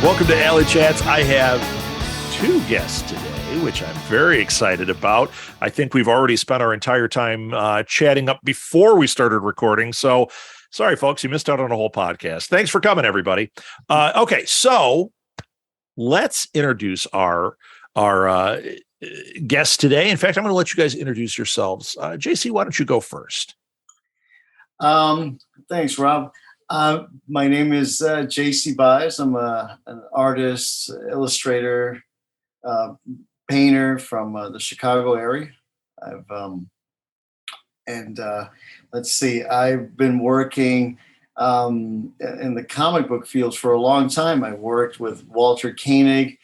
Welcome to Alley Chats. I have two guests today, which I'm very excited about. I think we've already spent our entire time chatting up before we started recording. So sorry, folks, you missed out on a whole podcast. Thanks for coming, everybody. Okay, so let's introduce our guests today. In fact, I'm going to let you guys introduce yourselves. JC, why don't you go first? Thanks, Rob. My name is JC Baez. I'm an artist, illustrator, painter from the Chicago area. Let's see, I've been working in the comic book fields for a long time. I worked with Walter Koenig.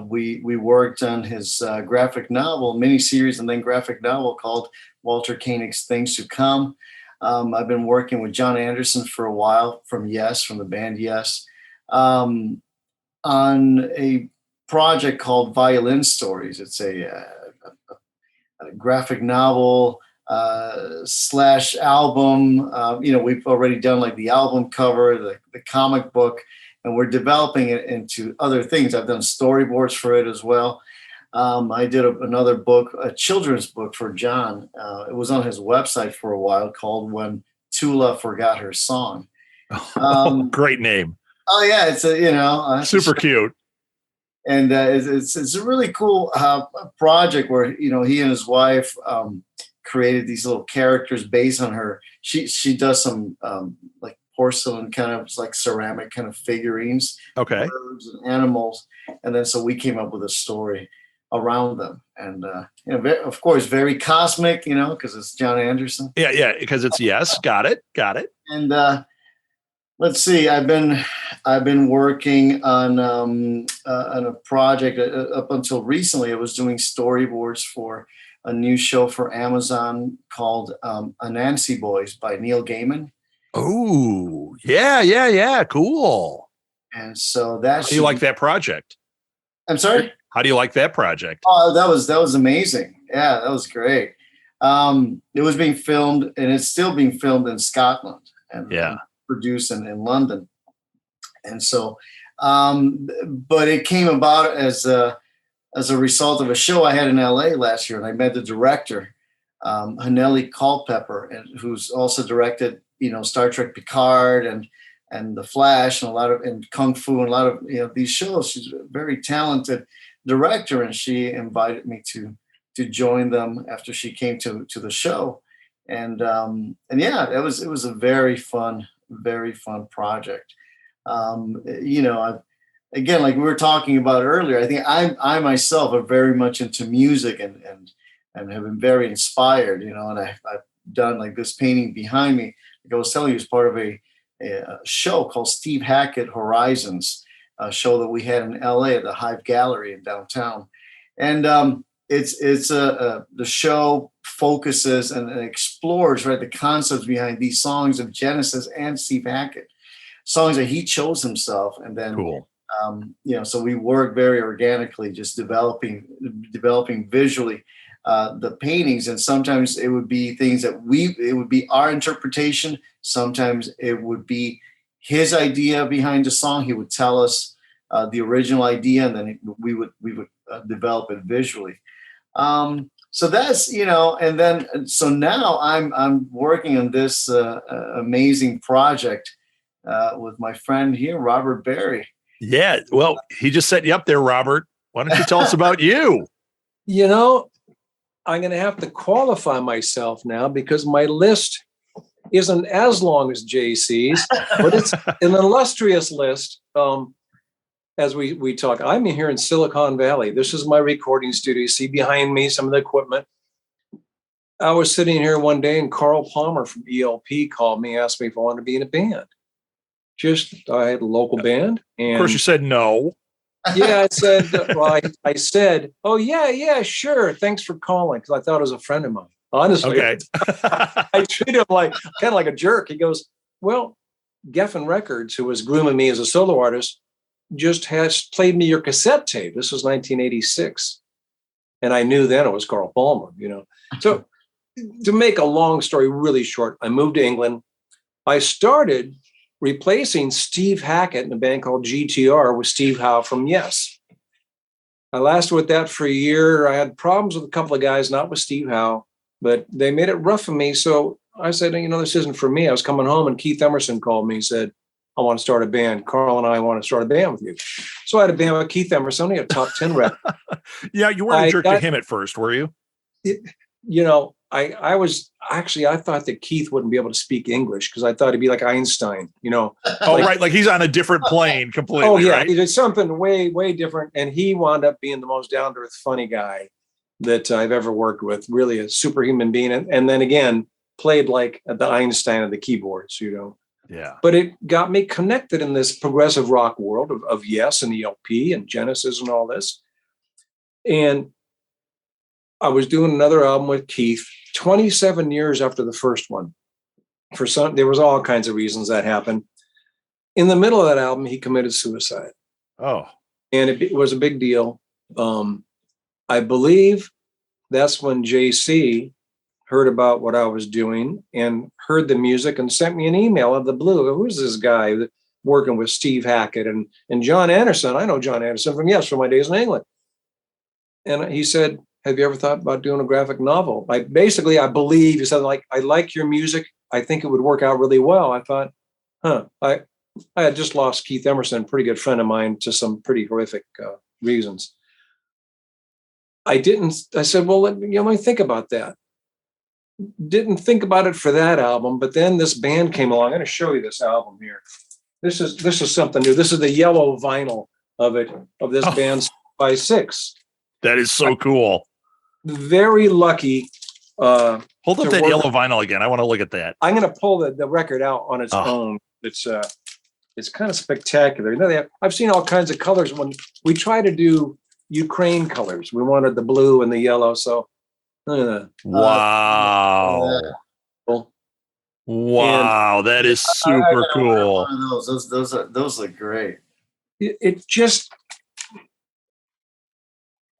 We worked on his graphic novel, miniseries, and then graphic novel called Walter Koenig's Things to Come. I've been working with John Anderson for a while from the band Yes, on a project called Violin Stories. It's a graphic novel slash album. We've already done like the album cover, the comic book, and we're developing it into other things. I've done storyboards for it as well. I did another book, a children's book for John. It was on his website for a while called When Tula Forgot Her Song. Great name. Oh yeah. It's super cute. And it's a really cool project where, he and his wife created these little characters based on her. She does some like porcelain kind of like ceramic kind of figurines. Okay. Birds and animals. And then so we came up with a story around them, and of course very cosmic, because it's John Anderson. Yeah, because it's Yes. Got it. And let's see, I've been working on a project up until recently. I was doing storyboards for a new show for Amazon called Anansi Boys by Neil Gaiman. Oh, yeah, cool. And so that's, how do you like that project? I'm sorry? How do you like that project? Oh, that was amazing. Yeah, that was great. It was being filmed, and it's still being filmed in Scotland and produced in London. And so, but it came about as a result of a show I had in LA last year, and I met the director, Haneli Culpepper, and who's also directed, Star Trek Picard and The Flash and Kung Fu and a lot of these shows. She's a very talented director, and she invited me to join them after she came to the show, and yeah, it was a very fun project. Again, like we were talking about earlier, I think I myself are very much into music and have been very inspired, and I've done like this painting behind me, like I was telling you, as part of a show called Steve Hackett Horizons, a show that we had in LA at the Hive Gallery in downtown. And the show focuses and explores, right, the concepts behind these songs of Genesis and Steve Hackett, songs that he chose himself. And then, cool. So we work very organically, just developing visually the paintings. And sometimes it would be things that it would be our interpretation. Sometimes it would be his idea behind the song. He would tell us the original idea, and then we would develop it visually. So that's, and then, so now I'm working on this amazing project with my friend here, Robert Berry. Yeah. Well, he just set you up there, Robert. Why don't you tell us about you? I'm going to have to qualify myself now because my list isn't as long as JC's, but it's an illustrious list. As we talk, I'm here in Silicon Valley. This is my recording studio. You see behind me some of the equipment. I was sitting here one day and Carl Palmer from ELP called me, asked me if I wanted to be in a band. I had a local band. And of course you said no. Yeah, I said, I said, oh, yeah, sure. Thanks for calling, because I thought it was a friend of mine. Honestly, okay. I treated him kind of like a jerk. He goes, well, Geffen Records, who was grooming me as a solo artist, just has played me your cassette tape. This was 1986. And I knew then it was Carl Palmer, So to make a long story really short, I moved to England. I started replacing Steve Hackett in a band called GTR with Steve Howe from Yes. I lasted with that for a year. I had problems with a couple of guys, not with Steve Howe, but they made it rough for me. So I said, this isn't for me. I was coming home and Keith Emerson called me and said, I want to start a band. Carl and I want to start a band with you. So I had a band with Keith Emerson. He had a top 10 record. Yeah, you weren't a jerk to him at first, were you? I thought that Keith wouldn't be able to speak English because I thought he'd be like Einstein, Oh, right. Like he's on a different plane completely. Oh, yeah. Right? He did something way, way different. And he wound up being the most down-to-earth, funny guy that I've ever worked with. Really a superhuman being. And then again, played like the Einstein of the keyboards, Yeah. But it got me connected in this progressive rock world of Yes and ELP and Genesis and all this. And I was doing another album with Keith 27 years after the first one. There was all kinds of reasons that happened. In the middle of that album, he committed suicide. Oh. And it was a big deal. I believe that's when JC heard about what I was doing and heard the music and sent me an email out of the blue. Who's this guy working with Steve Hackett and John Anderson? I know John Anderson from my days in England. And he said, have you ever thought about doing a graphic novel? I believe he said, I like your music. I think it would work out really well. I thought, I had just lost Keith Emerson, a pretty good friend of mine, to some pretty horrific reasons. I said, well, let me think about that. Didn't think about it for that album, but then this band came along. I'm going to show you this album here. This is something new. This is the yellow vinyl of this band by Six. That is so cool. Very lucky. Hold up that yellow vinyl again. I want to look at that. I'm going to pull the record out on its own. It's kind of spectacular. I've seen all kinds of colors. When we try to do Ukraine colors, we wanted the blue and the yellow. So, wow. Wow, that is super cool. Those look great.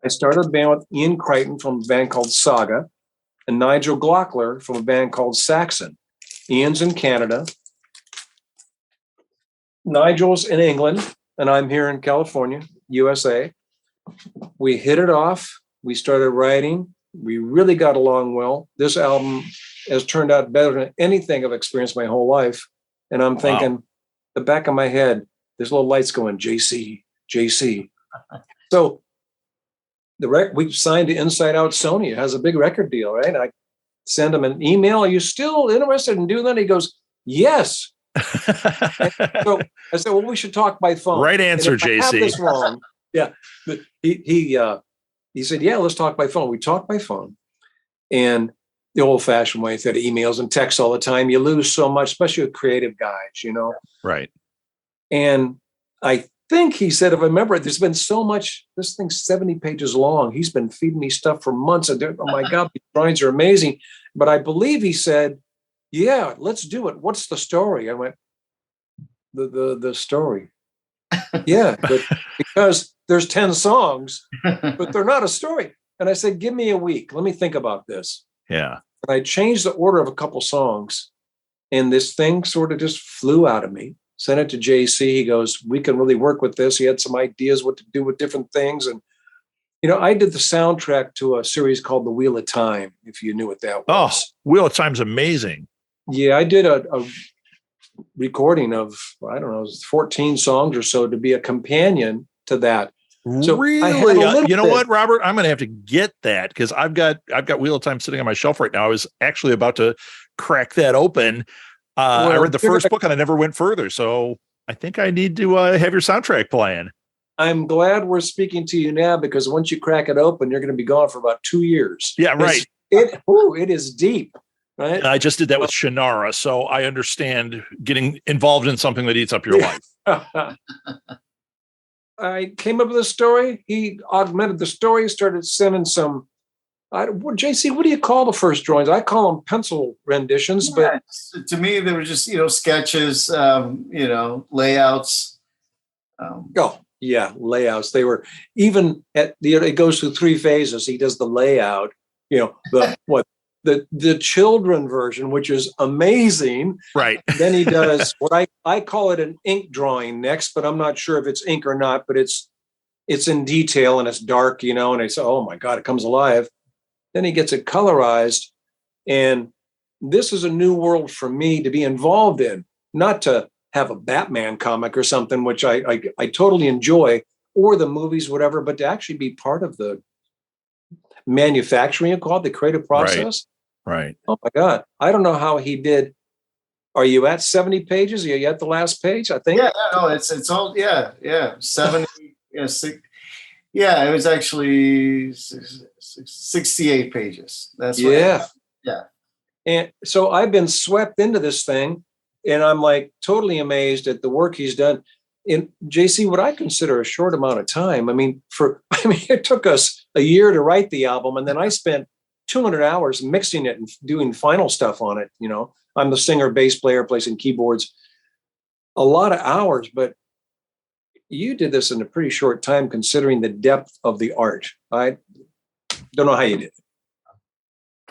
I started a band with Ian Crichton from a band called Saga and Nigel Glockler from a band called Saxon. Ian's in Canada. Nigel's in England, and I'm here in California, USA. We hit it off. We started writing. We really got along well. This album has turned out better than anything I've experienced my whole life. And I'm thinking, the back of my head, there's little lights going, JC. So we signed to Inside Out Sony. It has a big record deal, right? I send him an email. Are you still interested in doing that? He goes, yes. So I said, well, we should talk by phone. Right answer, JC. I have this wrong. Yeah. But he said, yeah, let's talk by phone. We talked by phone. And the old fashioned way, instead of emails and texts all the time, you lose so much, especially with creative guys, Right. And I think he said, if I remember, there's been so much, this thing's 70 pages long. He's been feeding me stuff for months. Oh my God, these drawings are amazing. But I believe he said, yeah, let's do it. What's the story? I went, the story. Yeah, but because there's 10 songs, but they're not a story. And I said, give me a week. Let me think about this. Yeah. And I changed the order of a couple songs. And this thing sort of just flew out of me. Sent it to JC. He goes, we can really work with this. He had some ideas what to do with different things. And, I did the soundtrack to a series called The Wheel of Time, if you knew what that was. Oh, Wheel of Time's amazing. Yeah, I did a recording of, 14 songs or so to be a companion to that. So really? You know what, Robert? I'm going to have to get that because I've got Wheel of Time sitting on my shelf right now. I was actually about to crack that open. I read the first book and I never went further. So I think I need to have your soundtrack playing. I'm glad we're speaking to you now because once you crack it open, you're going to be gone for about 2 years. Yeah, right. It is deep, right? I just did that with Shannara, so I understand getting involved in something that eats up your life. I came up with a story. He augmented the story, started sending some. JC, what do you call the first drawings? I call them pencil renditions, but to me, they were just sketches, layouts. Layouts. They were even it goes through three phases. He does the layout, the the children version, which is amazing. Right. Then he does what I call it an ink drawing next, but I'm not sure if it's ink or not, but it's in detail and it's dark, and I say, oh my God, it comes alive. Then he gets it colorized. And this is a new world for me to be involved in, not to have a Batman comic or something, which I totally enjoy, or the movies, whatever, but to actually be part of the manufacturing, you call it, the creative process. Right. Oh my God. I don't know how he did. Are you at 70 pages? Are you at the last page? I think. Yeah, no, it's all, 70, it was actually 68 pages. That's yeah. Right. Yeah. And so I've been swept into this thing, and I'm like totally amazed at the work he's done in JC, what I consider a short amount of time. It took us a year to write the album, and then I spent 200 hours mixing it and doing final stuff on it. I'm the singer, bass player, placing keyboards, a lot of hours, but you did this in a pretty short time considering the depth of the art. I don't know how you did it.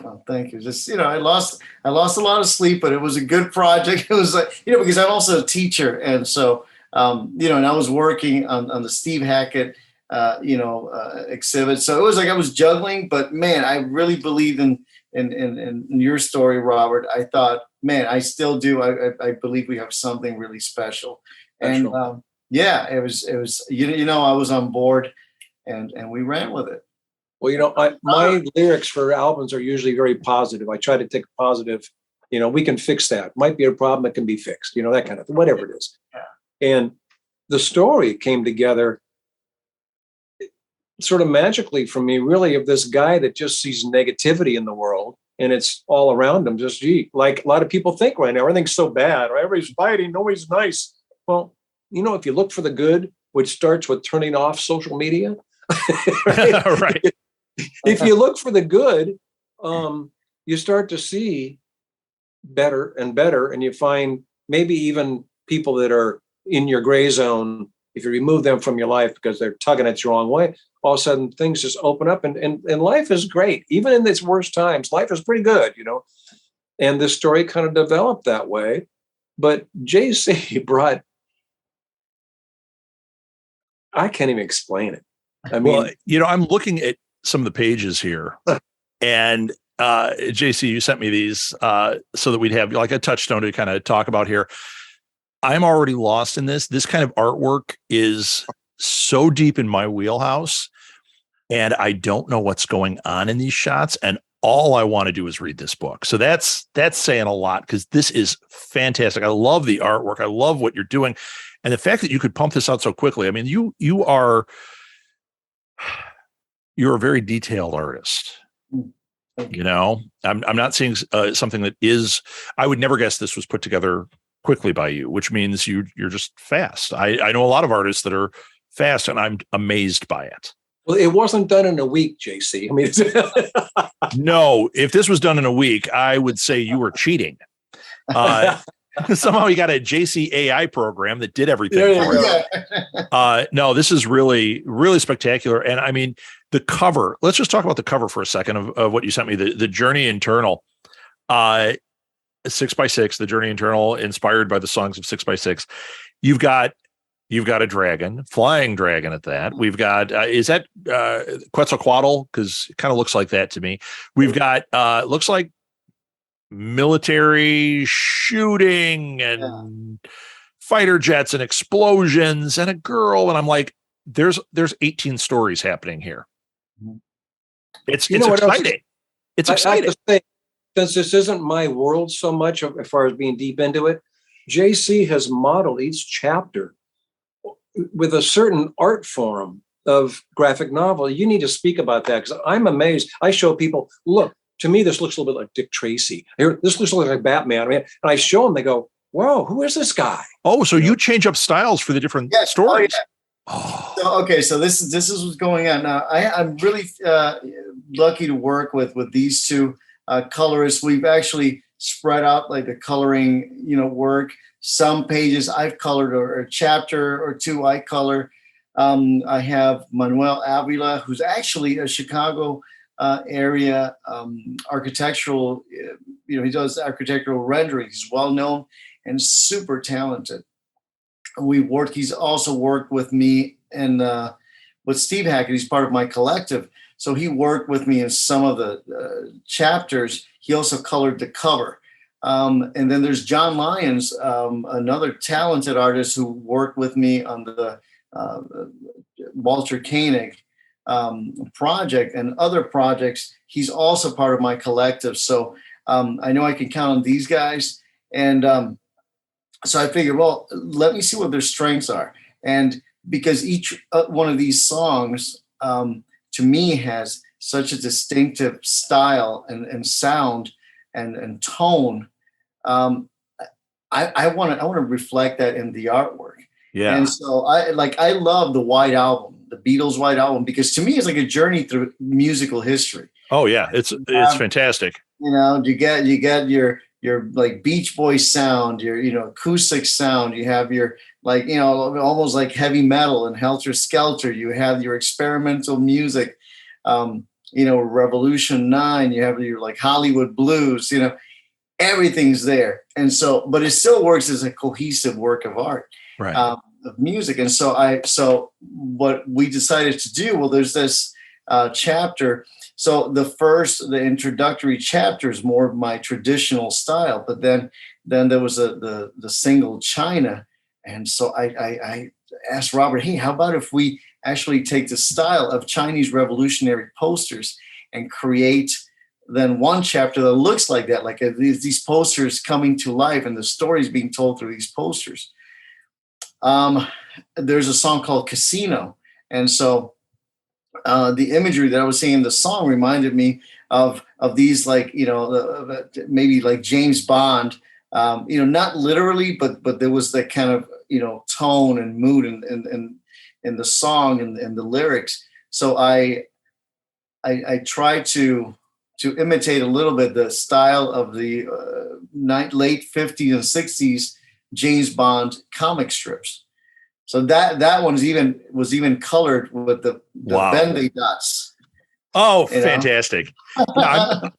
Oh, thank you. Just, I lost a lot of sleep, but it was a good project. It was like, because I'm also a teacher. And so, and I was working on the Steve Hackett, exhibit. So it was like I was juggling, but man, I really believe in your story, Robert. I thought, man, I still do. I believe we have something really special. And it was, I was on board and we ran with it. Well, my lyrics for albums are usually very positive. I try to take a positive, we can fix that. Might be a problem that can be fixed, that kind of thing, whatever it is. Yeah. And the story came together sort of magically for me, really, of this guy that just sees negativity in the world and it's all around him. Just, like a lot of people think right now, everything's so bad, or everybody's fighting, nobody's nice. Well, if you look for the good, which starts with turning off social media, right. If you look for the good, you start to see better and better, and you find maybe even people that are in your gray zone, if you remove them from your life because they're tugging at you the wrong way, all of a sudden things just open up and life is great. Even in its worst times, life is pretty good, And this story kind of developed that way. But JC brought, I can't even explain it. I mean, I'm looking at some of the pages here, and JC, you sent me these so that we'd have like a touchstone to kind of talk about here. I'm already lost in this. This kind of artwork is so deep in my wheelhouse, and I don't know what's going on in these shots. And all I want to do is read this book. So that's saying a lot, because this is fantastic. I love the artwork. I love what you're doing. And the fact that you could pump this out so quickly. I mean, you're a very detailed artist. I'm not seeing something that is, I would never guess this was put together quickly by you, which means you're just fast. I know a lot of artists that are fast, and I'm amazed by it. Well, it wasn't done in a week, JC. I mean, no, if this was done in a week, I would say you were cheating. Somehow you got a JC AI program that did everything for you. No, this is really, really spectacular. And I mean, the cover, let's just talk about the cover for a second of what you sent me, the Journey Internal, 6x6, the Journey Internal, inspired by the songs of 6x6. You've got a dragon, flying dragon at that. We've got, is that Quetzalcoatl? Because it kind of looks like that to me. We've got, looks like military shooting and fighter jets and explosions and a girl. And I'm like, there's 18 stories happening here. It's exciting. It's exciting. I have to say, since this isn't my world so much as far as being deep into it, JC has modeled each chapter with a certain art form of graphic novel. You need to speak about that, because I'm amazed. I show people, look, to me, this looks a little bit like Dick Tracy. This looks like Batman. I mean, and I show them, they go, whoa, who is this guy? Oh, so you change up styles for the different stories. Oh. So this is what's going on now. I'm really lucky to work with these two colorists. We've actually spread out like the coloring, work. Some pages I've colored, or a chapter or two I color. I have Manuel Avila, who's actually a Chicago area, architectural. He does architectural rendering. He's well known and super talented. He's also worked with me and with Steve Hackett. He's part of my collective. So he worked with me in some of the chapters. He also colored the cover. And then there's John Lyons, another talented artist who worked with me on the Walter Koenig project and other projects. He's also part of my collective. So I know I can count on these guys. And so I figured, well, let me see what their strengths are. And because each one of these songs, to me, has such a distinctive style and sound and tone. I want to reflect that in the artwork. Yeah. And so I love the White Album, the Beatles' White Album, because to me it's like a journey through musical history. Oh yeah, it's fantastic. You get your like Beach Boys sound, your acoustic sound. You have your almost like heavy metal and Helter Skelter. You have your experimental music, Revolution 9. You have your like Hollywood blues. Everything's there, and so, but it still works as a cohesive work of art, right? Of music. And so what we decided to do, well, there's this chapter. So the introductory chapter is more of my traditional style, but then there was the single China, and so I asked Robert, hey, how about if we actually take the style of Chinese revolutionary posters and create then one chapter that looks like that, like these posters coming to life and the stories being told through these posters. There's a song called Casino. And so the imagery that I was seeing in the song reminded me of these, like, maybe like James Bond, not literally, but there was that kind of, tone and mood in the song and the lyrics. So I tried to imitate a little bit the style of the late 50s and 60s James Bond comic strips. So that one was even colored with the wow. bendy dots. Oh, fantastic!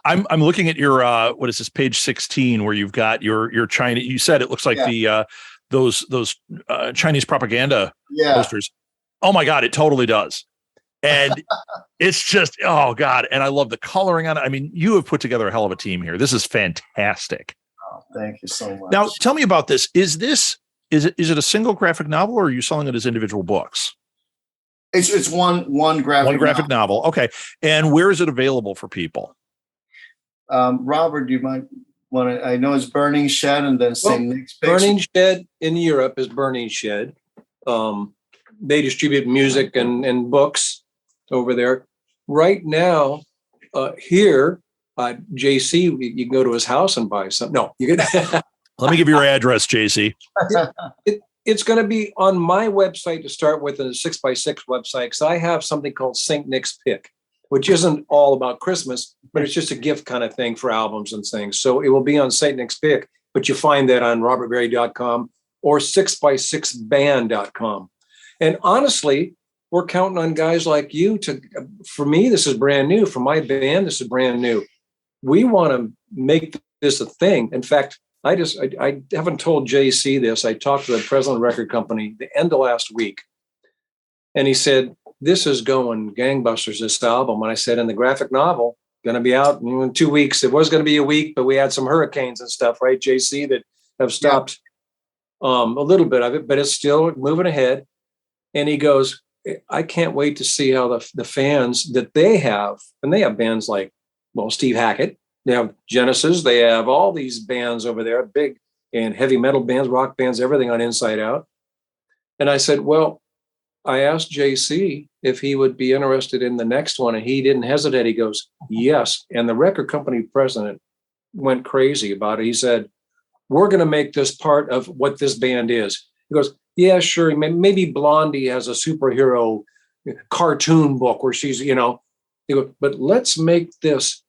I'm looking at your what is this, page 16, where you've got your China. You said it looks like the those Chinese propaganda posters. Oh my God, it totally does. And it's just, oh God. And I love the coloring on it. I mean, you have put together a hell of a team here. This is fantastic. Oh, thank you so much. Now, tell me about this. Is it a single graphic novel, or are you selling it as individual books? It's one graphic novel. Okay. And where is it available for people? Robert, you might want to, I know it's Burning Shed and then St. Nick's Picture. Burning Shed in Europe is Burning Shed. They distribute music and books over there. Right now, here, JC, you can go to his house and buy some. No, you can. Let me give you your address, JC. It's going to be on my website to start with, a 6x6 website, because I have something called St. Nick's Pick, which isn't all about Christmas, but it's just a gift kind of thing for albums and things. So it will be on St. Nick's Pick, but you find that on robertberry.com or 6x6band.com. And honestly, we're counting on guys like you for me, this is brand new. For my band, this is brand new. We want to make this a thing. In fact, I haven't told JC this. I talked to the president of the record company the end of last week. And he said, this is going gangbusters, this album. And I said, and the graphic novel, going to be out in 2 weeks. It was going to be a week, but we had some hurricanes and stuff, right, JC, that have stopped a little bit of it, but it's still moving ahead. And he goes, I can't wait to see how the fans that they have, and they have bands like, well, Steve Hackett, they have Genesis, they have all these bands over there, big and heavy metal bands, rock bands, everything on Inside Out. And I said, well, I asked JC if he would be interested in the next one, and he didn't hesitate. He goes, yes. And the record company president went crazy about it. He said, we're going to make this part of what this band is. He goes, yeah, sure. Maybe Blondie has a superhero cartoon book where she's, he goes, but let's make this,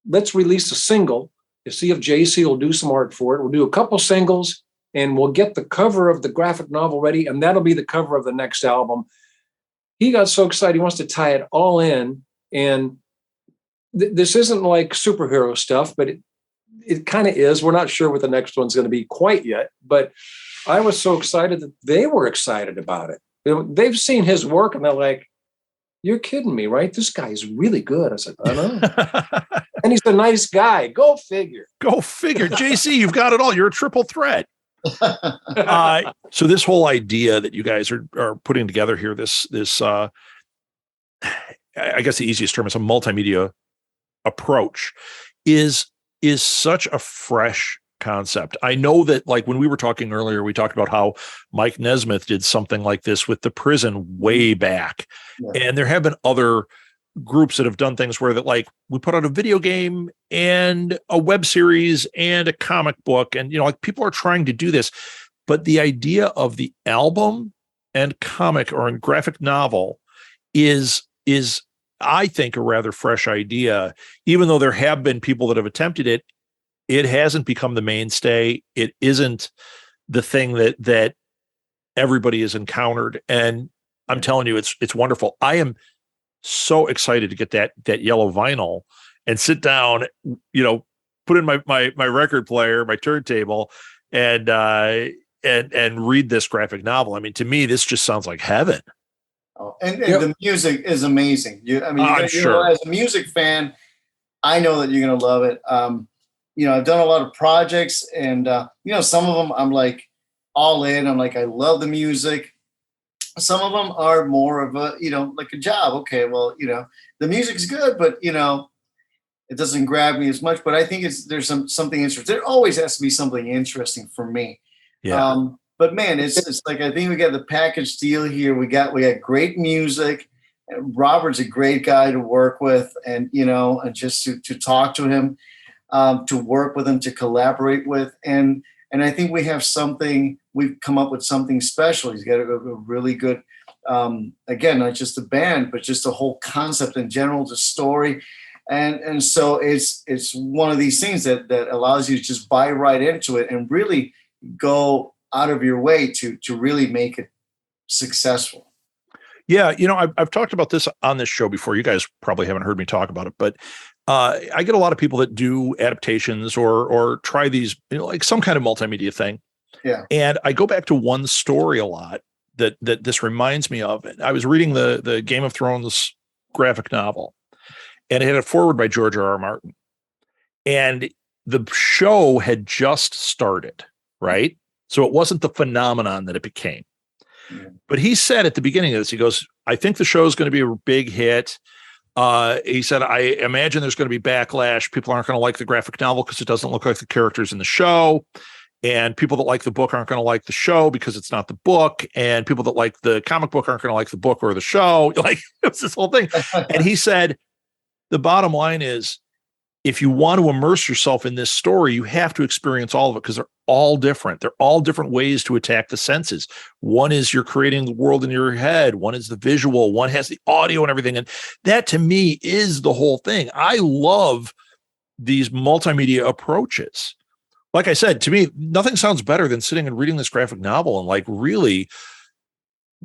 let's release a single to see if JC will do some art for it. We'll do a couple singles and we'll get the cover of the graphic novel ready. And that'll be the cover of the next album. He got so excited. He wants to tie it all in. And this isn't like superhero stuff, but it kind of is. We're not sure what the next one's going to be quite yet, but I was so excited that they were excited about it. They've seen his work and they're like, "You're kidding me, right? This guy is really good." I said, "I know." And he's a nice guy. Go figure. Go figure. JC, you've got it all. You're a triple threat. So this whole idea that you guys are putting together here, this I guess the easiest term is a multimedia approach, is such a fresh concept. I know that, like, when we were talking earlier, we talked about how Mike Nesmith did something like this with The Prison way back. Yeah. And there have been other groups that have done things where that, like, we put out a video game and a web series and a comic book, and, you know, like, people are trying to do this, but the idea of the album and comic or graphic novel is I think a rather fresh idea. Even though there have been people that have attempted it, it hasn't become the mainstay. It isn't the thing that everybody has encountered. And I'm telling you, it's wonderful. I am so excited to get that yellow vinyl and sit down, you know, put in my record player, my turntable, and read this graphic novel. I mean, to me, this just sounds like heaven. Oh, and the music is amazing. Sure. As a music fan, I know that you're going to love it. You know, I've done a lot of projects, and you know, some of them I'm like all in. I'm like, I love the music. Some of them are more of a, you know, like a job. Okay, well, you know, the music's good, but, you know, it doesn't grab me as much. But I think there's something interesting. There always has to be something interesting for me. Yeah. But man, it's like, I think we got the package deal here. We got great music. Robert's a great guy to work with, and, you know, and just to talk to him, to work with him, to collaborate with, and I think we've come up with something special. He's got a really good, again, not just the band, but just the whole concept in general, the story. And so it's one of these things that allows you to just buy right into it and really go out of your way to really make it successful. Yeah. You know, I've talked about this on this show before. You guys probably haven't heard me talk about it, but I get a lot of people that do adaptations or try these, you know, like some kind of multimedia thing. Yeah. And I go back to one story a lot that this reminds me of. I was reading the Game of Thrones graphic novel, and it had a foreword by George R.R. Martin. And the show had just started, right? So it wasn't the phenomenon that it became. Yeah. But he said at the beginning of this, he goes, I think the show is going to be a big hit. He said, I imagine there's going to be backlash. People aren't going to like the graphic novel because it doesn't look like the characters in the show. And people that like the book aren't going to like the show because it's not the book. And people that like the comic book aren't going to like the book or the show. Like, it was this whole thing. And he said, the bottom line is, if you want to immerse yourself in this story, you have to experience all of it, because they're all different. They're all different ways to attack the senses. One is you're creating the world in your head. One is the visual. One has the audio and everything. And that, to me, is the whole thing. I love these multimedia approaches. Like I said, to me, nothing sounds better than sitting and reading this graphic novel and, like, really,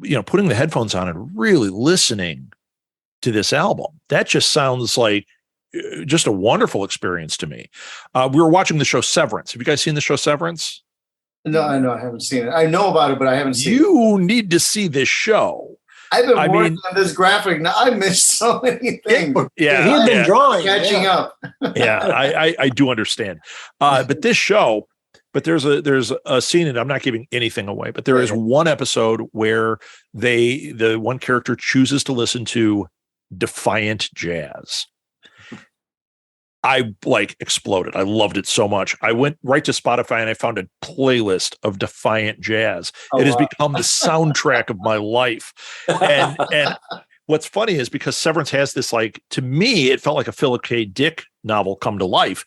you know, putting the headphones on and really listening to this album. That just sounds like just a wonderful experience to me. We were watching the show Severance. Have you guys seen the show Severance? No, I haven't seen it. I know about it, but I haven't seen it. You need to see this show. I've been working on this graphic now. I missed so many things. Yeah, he's been drawing, catching up. Yeah, I do understand. But this show, but there's a scene, and I'm not giving anything away, but there is one episode where the one character chooses to listen to defiant jazz. I, like, exploded. I loved it so much. I went right to Spotify and I found a playlist of defiant jazz. It has become the soundtrack of my life. And what's funny is, because Severance has this, like, to me, it felt like a Philip K. Dick novel come to life.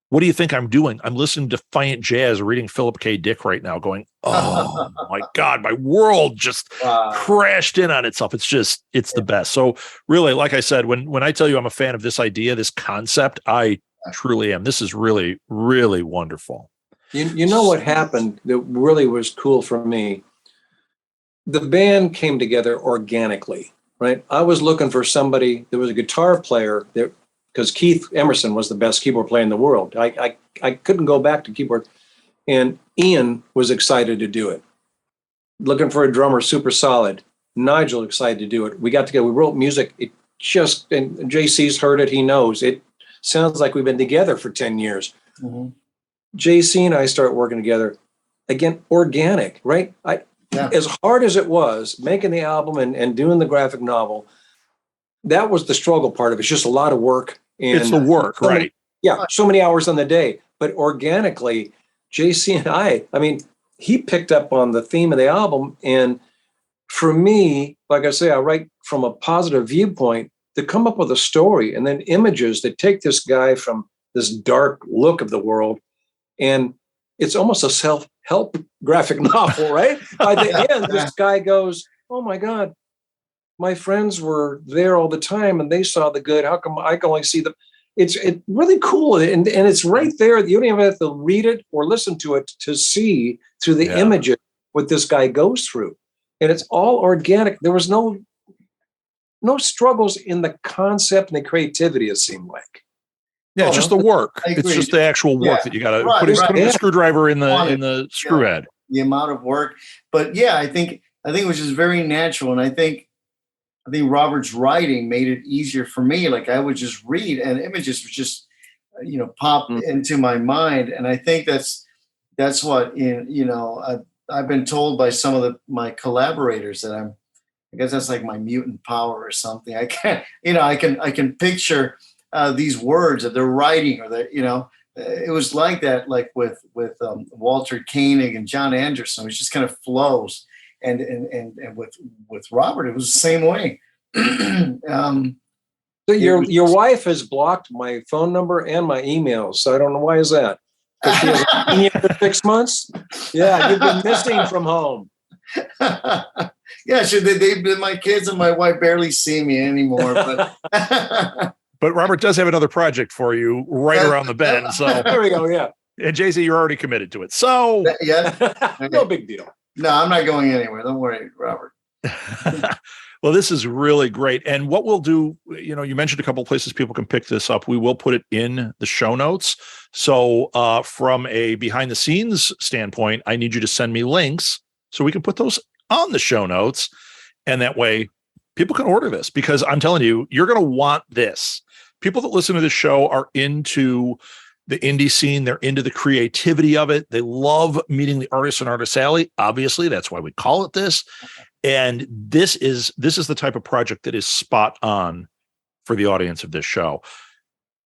What do you think I'm doing? I'm listening to defiant jazz, reading Philip K. Dick right now, going, oh my God, my world just crashed in on itself. It's the best. So really, like I said, when I tell you I'm a fan of this idea, this concept, I truly am. This is really, really wonderful. You know what happened that really was cool for me? The band came together organically, right? I was looking for somebody. There was a guitar player that because Keith Emerson was the best keyboard player in the world. I couldn't go back to keyboard. And Ian was excited to do it. Looking for a drummer, super solid. Nigel excited to do it. We got together. We wrote music. It just, and JC's heard it. He knows. It sounds like we've been together for 10 years. Mm-hmm. JC and I start working together. Again, organic, right? As hard as it was, making the album and doing the graphic novel, that was the struggle part of it. It's just a lot of work. And it's the work, right? So many hours on the day. But organically, JC and I mean, he picked up on the theme of the album. And for me, like I say, I write from a positive viewpoint to come up with a story and then images that take this guy from this dark look of the world. And it's almost a self-help graphic novel, right? By the end, this guy goes, oh my God, my friends were there all the time and they saw the good. How come I can only see them? It's really cool. And it's right there. You don't even have to read it or listen to it to see through the images what this guy goes through. And it's all organic. There was no struggles in the concept and the creativity, it seemed like. Yeah, just the work. It's just the actual work that you got to put a screwdriver in the screw head. The amount of work, but I think it was just very natural, and I think Robert's writing made it easier for me. Like I would just read, and images would just pop into my mind, and I think that's what I've been told by some of my collaborators that I guess that's like my mutant power or something. I can't, I can picture these words that they're writing, or that it was like that, like with Walter Koenig and John Anderson. It just kind of flows, and with Robert, it was the same way. So your wife has blocked my phone number and my emails. So I don't know, why is that? Because she hasn't seen you for 6 months. Yeah, you've been missing from home. Yeah, sure. They've been, my kids and my wife barely see me anymore, but. But Robert does have another project for you right around the bend. So there we go. Yeah. And JC, you're already committed to it. So no big deal. No, I'm not going anywhere. Don't worry, Robert. Well, this is really great. And what we'll do, you mentioned a couple of places people can pick this up. We will put it in the show notes. So from a behind the scenes standpoint, I need you to send me links so we can put those on the show notes. And that way people can order this, because I'm telling you, you're going to want this. People that listen to this show are into the indie scene. They're into the creativity of it. They love meeting the artists and Artist Alley. Obviously, that's why we call it this. And this is the type of project that is spot on for the audience of this show.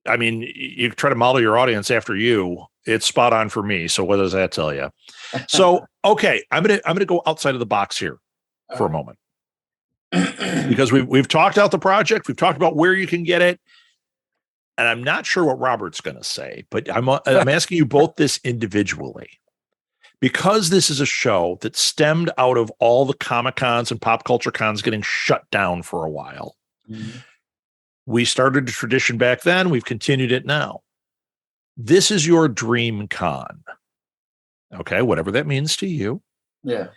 I mean, you try to model your audience after you. It's spot on for me. So what does that tell you? So, okay, I'm gonna go outside of the box here for a moment, because we've talked out the project. We've talked about where you can get it. And I'm not sure what Robert's going to say, but I'm asking you both this individually, because this is a show that stemmed out of all the Comic-Cons and pop culture cons getting shut down for a while. Mm-hmm. We started a tradition back then. We've continued it now. This is your dream con. Okay, whatever that means to you. Yeah.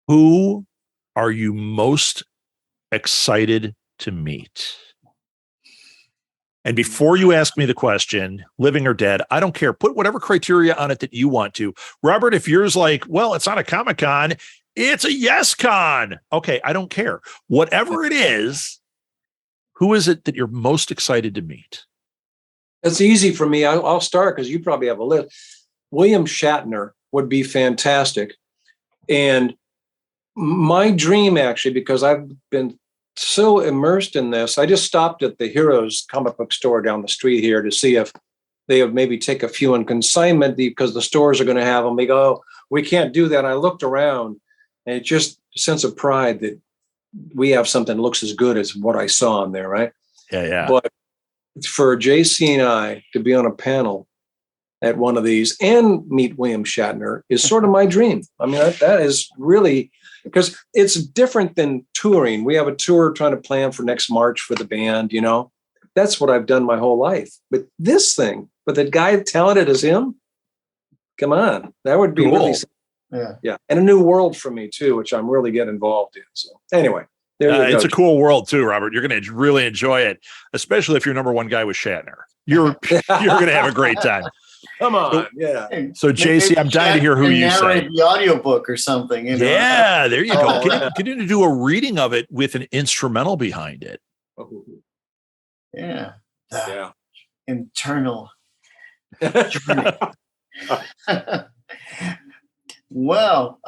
Who are you most excited to meet? And before you ask me the question, living or dead, I don't care. Put whatever criteria on it that you want to. Robert, if yours like, well, it's not a Comic-Con, it's a yes con. Okay, I don't care. Whatever it is, who is it that you're most excited to meet? It's easy for me. I'll start because you probably have a list. William Shatner would be fantastic. And my dream, actually, because I've been so immersed in this, I just stopped at the Heroes comic book store down the street here to see if they would maybe take a few in consignment, because the stores are going to have them. They go, oh, we can't do that. And I looked around, and it's just a sense of pride that we have something that looks as good as what I saw in there, right? Yeah. But for JC and I to be on a panel at one of these and meet William Shatner is sort of my dream. I mean, that is really, because it's different than touring. We have a tour trying to plan for next March for the band, That's what I've done my whole life. But this thing, with a guy talented as him, come on, that would be cool. Really, yeah. And a new world for me too, which I'm really getting involved in. So anyway, It's a cool world too, Robert. You're going to really enjoy it, especially if your number one guy was Shatner. You're going to have a great time. Come on, yeah. So JC, I'm dying to hear who you say. The audiobook or something. You know? Yeah, there you go. Get in to do a reading of it with an instrumental behind it. Yeah. Yeah. Internal journey. Well,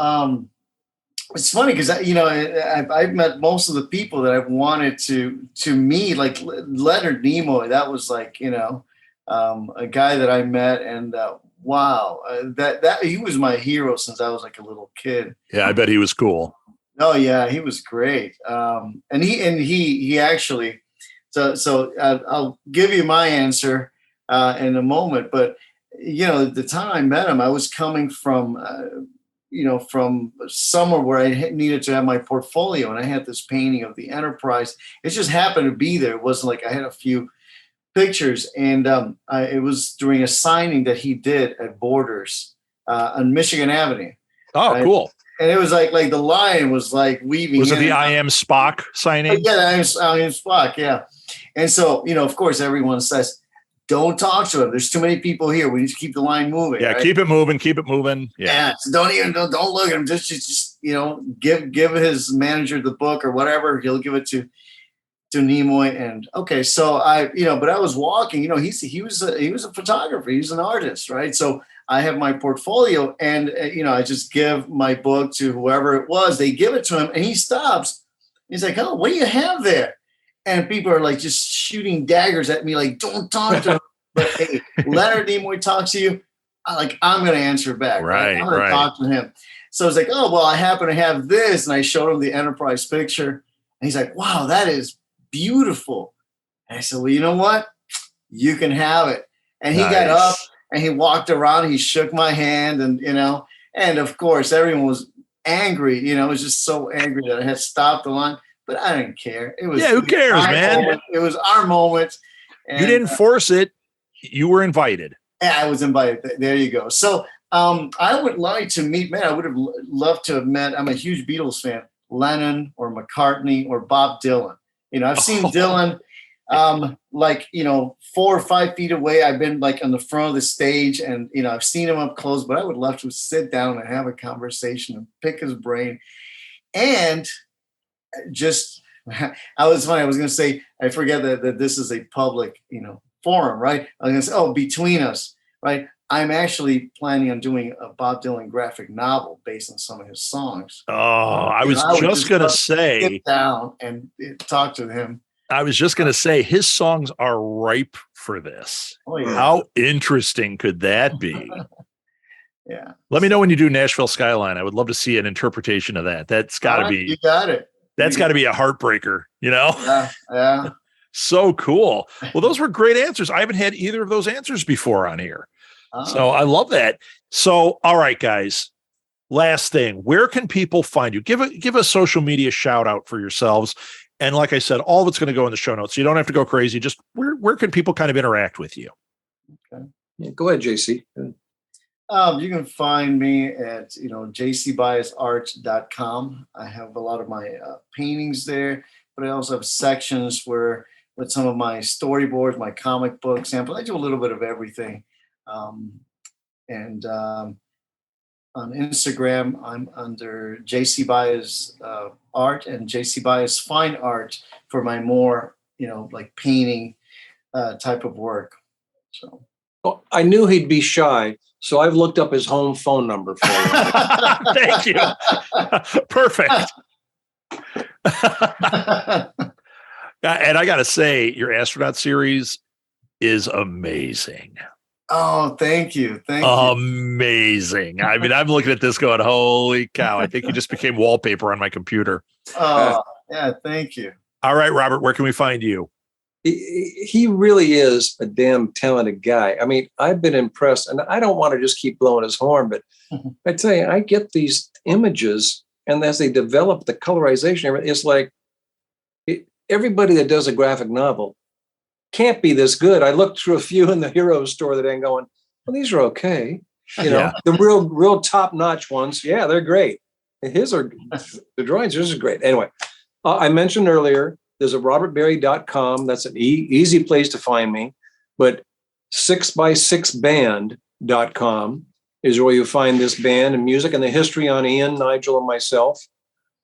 it's funny because I've met most of the people that I've wanted to meet, like Leonard Nimoy. That was like a guy that I met, and wow, that he was my hero since I was like a little kid. Yeah, I bet he was cool. Oh yeah, he was great. And he actually. So I'll give you my answer in a moment, but the time I met him, I was coming from from somewhere where I needed to have my portfolio, and I had this painting of the Enterprise. It just happened to be there. It wasn't like I had a few pictures, and it was during a signing that he did at Borders on Michigan Avenue. Oh, right? Cool. And it was like the lion was like weaving. Was it the I Am Spock signing? Yeah, I am Spock. Yeah. And so, of course, everyone says, don't talk to him. There's too many people here. We need to keep the line moving. Yeah, right? Keep it moving. Yeah. So don't look at him. Just give his manager the book or whatever. He'll give it to Nimoy. And okay, so but I was walking. He was a photographer. He was an artist, right? So I have my portfolio, and I just give my book to whoever it was. They give it to him, and he stops. He's like, "Oh, what do you have there?" And people are like just shooting daggers at me, like, don't talk to him. But hey, Leonard Nimoy talks to you, I'm going to answer back. Right? I'm going to talk to him. So it's like, oh, well, I happen to have this. And I showed him the Enterprise picture. And he's like, wow, that is beautiful. And I said, well, you know what? You can have it. And he got up and he walked around. He shook my hand and of course, everyone was angry. It was just so angry that I had stopped the line. But I didn't care. Who cares, man? Moment. It was our moment. And you didn't force it. You were invited. Yeah, I was invited. There you go. So I would like to meet, man, I would have loved to have met, I'm a huge Beatles fan, Lennon or McCartney or Bob Dylan. I've seen Dylan 4 or 5 feet away. I've been like on the front of the stage and, I've seen him up close, but I would love to sit down and have a conversation and pick his brain. And I was going to say, I forget that this is a public, forum, right? I was going to say, between us, right? I'm actually planning on doing a Bob Dylan graphic novel based on some of his songs. Oh, I was just going to say, sit down and talk to him. I was just going to say his songs are ripe for this. Oh, yeah. How interesting could that be? Yeah. Let me know when you do Nashville Skyline. I would love to see an interpretation of that. That's got to be. You got it. That's got to be a heartbreaker, Yeah. So cool. Well, those were great answers. I haven't had either of those answers before on here. Oh. So I love that. So, all right, guys, last thing, where can people find you? Give a social media shout out for yourselves. And like I said, all of it's going to go in the show notes. So you don't have to go crazy. Just where can people kind of interact with you? Okay. Yeah, go ahead, JC. You can find me at, jcbaezart.com. I have a lot of my paintings there, but I also have sections with some of my storyboards, my comic book samples. I do a little bit of everything. And on Instagram, I'm under JC Baez Art and JC Baez Fine Art for my more, like painting type of work. So. Well, I knew he'd be shy, so I've looked up his home phone number for you. Thank you. Perfect. And I got to say, your astronaut series is amazing. Oh, thank you. Amazing. I mean, I'm looking at this going, holy cow. I think you just became wallpaper on my computer. Oh, yeah. Thank you. All right, Robert, where can we find you? He really is a damn talented guy. I mean, I've been impressed, and I don't want to just keep blowing his horn, but I tell you, I get these images, and as they develop the colorization, it's like everybody that does a graphic novel can't be this good. I looked through a few in the Hero store that ain't going, well, these are okay. The real top-notch ones, yeah, they're great. The drawings, his are great. Anyway, I mentioned earlier, there's a robertberry.com. That's an easy place to find me. But 6x6band.com is where you find this band and music and the history on Ian, Nigel, and myself.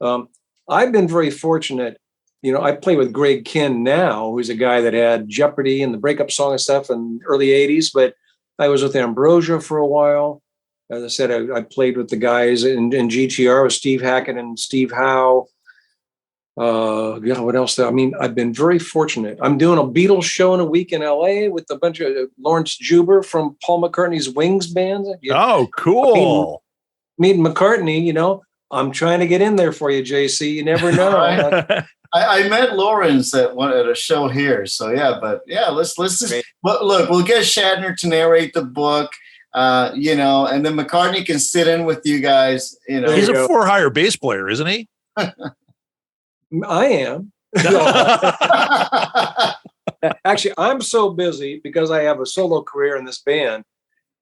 I've been very fortunate. I play with Greg Kinn now, who's a guy that had Jeopardy and the breakup song and stuff in the early 80s. But I was with Ambrosia for a while. As I said, I played with the guys in GTR with Steve Hackett and Steve Howe. What else? I've been very fortunate. I'm doing a Beatles show in a week in LA with a bunch of Lawrence Juber from Paul McCartney's Wings band. Oh, cool. Meeting McCartney, I'm trying to get in there for you, JC. You never know. I met Lawrence at a show here. So let's just look, we'll get Shatner to narrate the book, and then McCartney can sit in with you guys. He's a for-hire bass player, isn't he? I am. Actually, I'm so busy because I have a solo career in this band.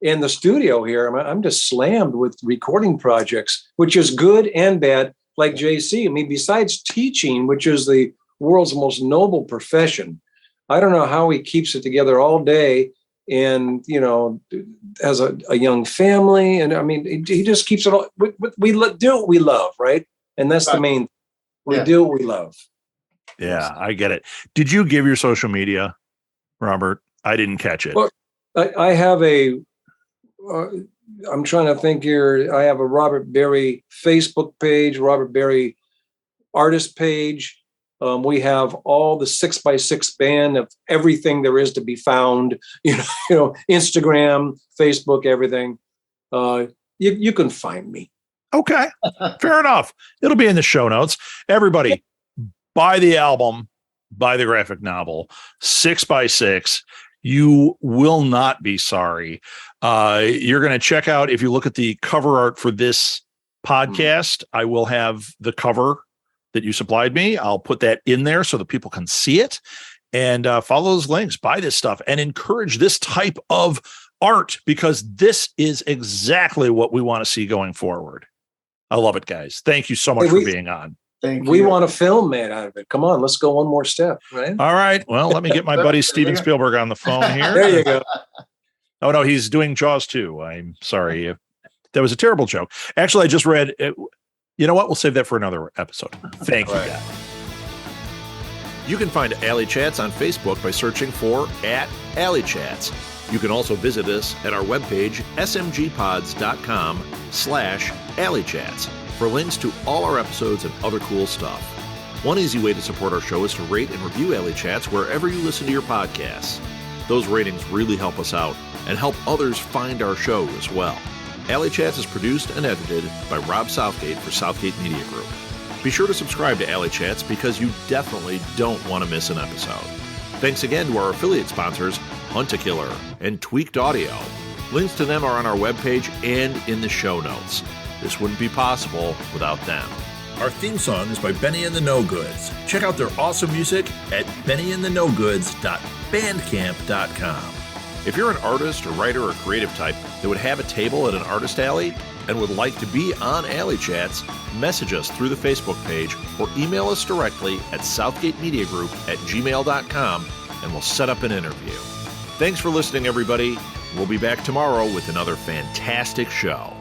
In the studio here, I'm just slammed with recording projects, which is good and bad, like JC. Besides teaching, which is the world's most noble profession, I don't know how he keeps it together all day and, as a young family. And he just keeps it all. We do what we love, right? And that's the main thing. We do what we love. Yeah, I get it. Did you give your social media, Robert? I didn't catch it. Well, I have I'm trying to think here. I have a Robert Berry Facebook page, Robert Berry artist page. We have all the 6x6 band of everything there is to be found, Instagram, Facebook, everything. You can find me. Okay, fair enough. It'll be in the show notes. Everybody, buy the album, buy the graphic novel, 6x6. You will not be sorry. You're going to check out, if you look at the cover art for this podcast, I will have the cover that you supplied me. I'll put that in there so that people can see it and follow those links, buy this stuff, and encourage this type of art, because this is exactly what we want to see going forward. I love it, guys. Thank you so much for being on. We want a film made out of it. Come on, let's go one more step, right? All right. Well, let me get my buddy Steven Spielberg on the phone here. There you go. Oh, no, he's doing Jaws 2. I'm sorry. That was a terrible joke. Actually, I just read it. You know what? We'll save that for another episode. Thank you, guys. You can find Alley Chats on Facebook by searching for @AlleyChats. You can also visit us at our webpage, smgpods.com/alleychats, for links to all our episodes and other cool stuff. One easy way to support our show is to rate and review Alley Chats wherever you listen to your podcasts. Those ratings really help us out and help others find our show as well. Alley Chats is produced and edited by Rob Southgate for Southgate Media Group. Be sure to subscribe to Alley Chats because you definitely don't want to miss an episode. Thanks again to our affiliate sponsors, Hunt-A-Killer and Tweaked Audio. Links to them are on our webpage and in the show notes. This wouldn't be possible without them. Our theme song is by Benny and the No Goods. Check out their awesome music at bennyandthenogoods.bandcamp.com. If you're an artist or writer or creative type that would have a table at an artist alley and would like to be on Alley Chats, message us through the Facebook page or email us directly at southgatemediagroup@gmail.com and we'll set up an interview. Thanks for listening, everybody. We'll be back tomorrow with another fantastic show.